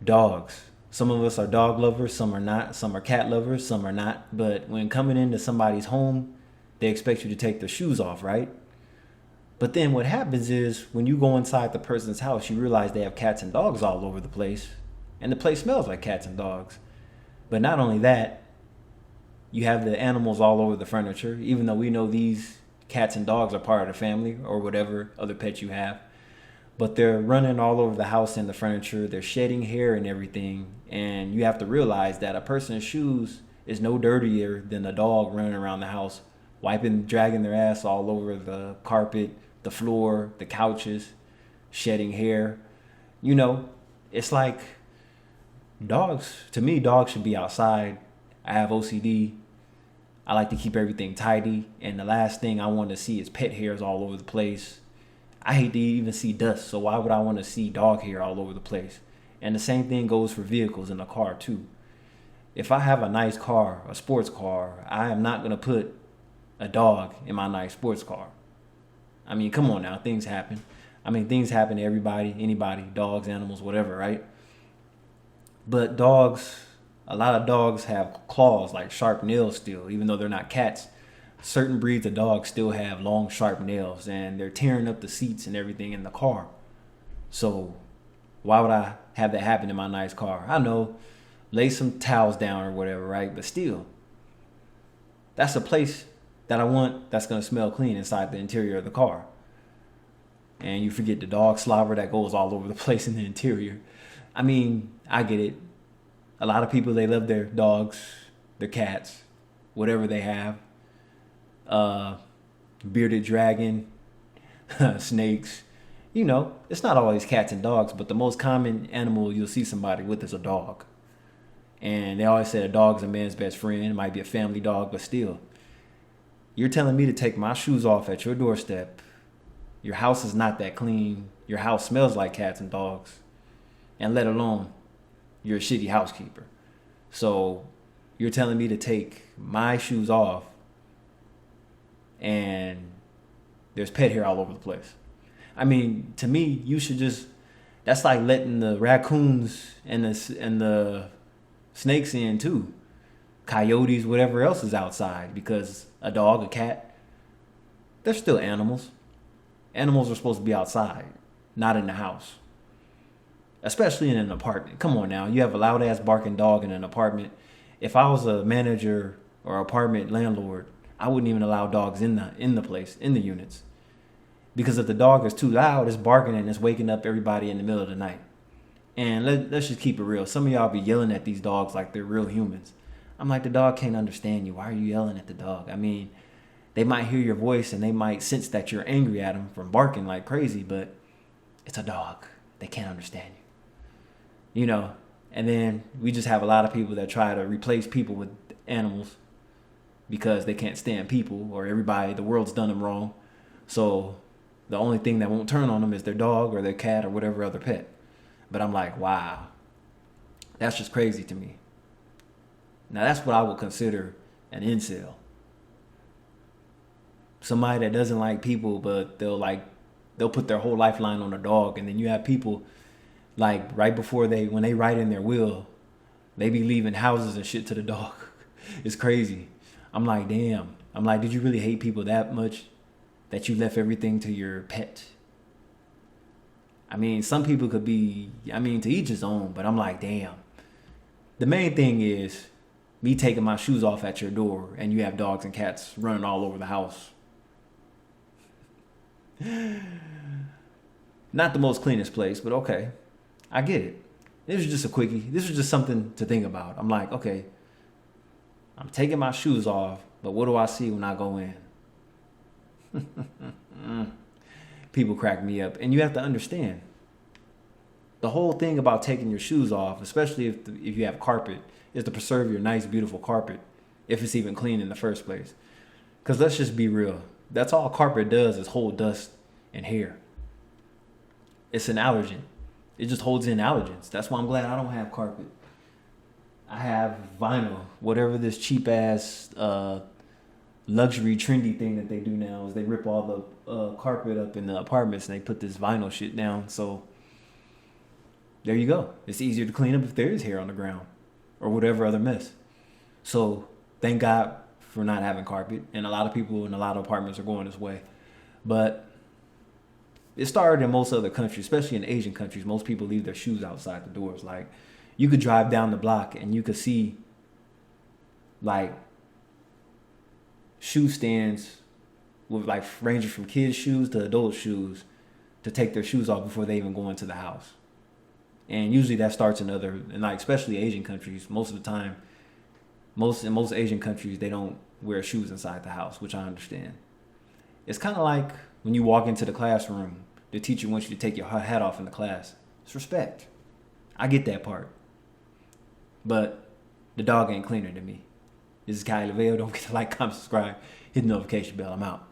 Dogs. Some of us are dog lovers, some are not. Some are cat lovers, some are not. But when coming into somebody's home, they expect you to take their shoes off, right? But then what happens is when you go inside the person's house, you realize they have cats and dogs all over the place. And the place smells like cats and dogs. But not only that, you have the animals all over the furniture, even though we know these cats and dogs are part of the family or whatever other pet you have. But they're running all over the house and the furniture. They're shedding hair and everything. And you have to realize that a person's shoes is no dirtier than a dog running around the house, wiping, dragging their ass all over the carpet, the floor, the couches, shedding hair. You know, it's like dogs, to me, dogs should be outside. I have OCD. I like to keep everything tidy. And the last thing I want to see is pet hairs all over the place. I hate to even see dust, so why would I want to see dog hair all over the place? And the same thing goes for vehicles in a car too. If I have a nice car, a sports car, I am not going to put a dog in my nice sports car. I mean, come on now, things happen. I mean, things happen to everybody, anybody, dogs, animals, whatever, right? But dogs, a lot of dogs have claws, like sharp nails still, even though they're not cats. Certain breeds of dogs still have long, sharp nails, and they're tearing up the seats and everything in the car. So why would I have that happen in my nice car? I know, lay some towels down or whatever, right? But still, that's a place that I want that's going to smell clean inside the interior of the car. And you forget the dog slobber that goes all over the place in the interior. I mean, I get it. A lot of people, they love their dogs, their cats, whatever they have. Bearded dragon, snakes. You know, it's not always cats and dogs, but the most common animal you'll see somebody with is a dog. And they always say a dog's a man's best friend. It might be a family dog, but still. You're telling me to take my shoes off at your doorstep. Your house is not that clean. Your house smells like cats and dogs. And let alone, you're a shitty housekeeper. So you're telling me to take my shoes off and there's pet hair all over the place. I mean, to me, you should just, that's like letting the raccoons and the snakes in too. Coyotes, whatever else is outside, because a dog, a cat, they're still animals. Animals are supposed to be outside, not in the house. Especially in an apartment. Come on now, you have a loud ass barking dog in an apartment. If I was a manager or apartment landlord, I wouldn't even allow dogs in the place, in the units. Because if the dog is too loud, it's barking and it's waking up everybody in the middle of the night. And let's just keep it real. Some of y'all be yelling at these dogs like they're real humans. I'm like, the dog can't understand you. Why are you yelling at the dog? I mean, they might hear your voice and they might sense that you're angry at them from barking like crazy, but it's a dog. They can't understand you. You know, and then we just have a lot of people that try to replace people with animals because they can't stand people, or everybody, the world's done them wrong. So the only thing that won't turn on them is their dog or their cat or whatever other pet. But I'm like, wow, that's just crazy to me. Now that's what I would consider an incel. Somebody that doesn't like people, but they'll put their whole lifeline on a dog. And then you have people like right before when they write in their will, they be leaving houses and shit to the dog. It's crazy. I'm like, damn. I'm like, did you really hate people that much that you left everything to your pet? I mean, some people could be, I mean, to each his own, but I'm like, damn. The main thing is me taking my shoes off at your door and you have dogs and cats running all over the house. Not the most cleanest place, but okay. I get it. This is just a quickie. This is just something to think about. I'm like, okay, I'm taking my shoes off, but what do I see when I go in? People crack me up. And you have to understand, the whole thing about taking your shoes off, especially if you have carpet, is to preserve your nice, beautiful carpet, if it's even clean in the first place. Because let's just be real. That's all carpet does is hold dust and hair. It's an allergen. It just holds in allergens. That's why I'm glad I don't have carpet. I have vinyl. Whatever this cheap ass luxury trendy thing that they do now is they rip all the carpet up in the apartments and they put this vinyl shit down. So there you go. It's easier to clean up if there is hair on the ground or whatever other mess. So thank God for not having carpet. And a lot of people in a lot of apartments are going this way. But it started in most other countries, especially in Asian countries. Most people leave their shoes outside the doors. Like, you could drive down the block and you could see like shoe stands with like ranging from kids' shoes to adult shoes to take their shoes off before they even go into the house. And usually that starts in other, and like especially Asian countries, most of the time, in most Asian countries, they don't wear shoes inside the house, which I understand. It's kind of like when you walk into the classroom, the teacher wants you to take your hat off in the class. It's respect. I get that part. But the dog ain't cleaner than me. This is Kylie Lavelle. Don't forget to like, comment, subscribe, hit the notification bell. I'm out.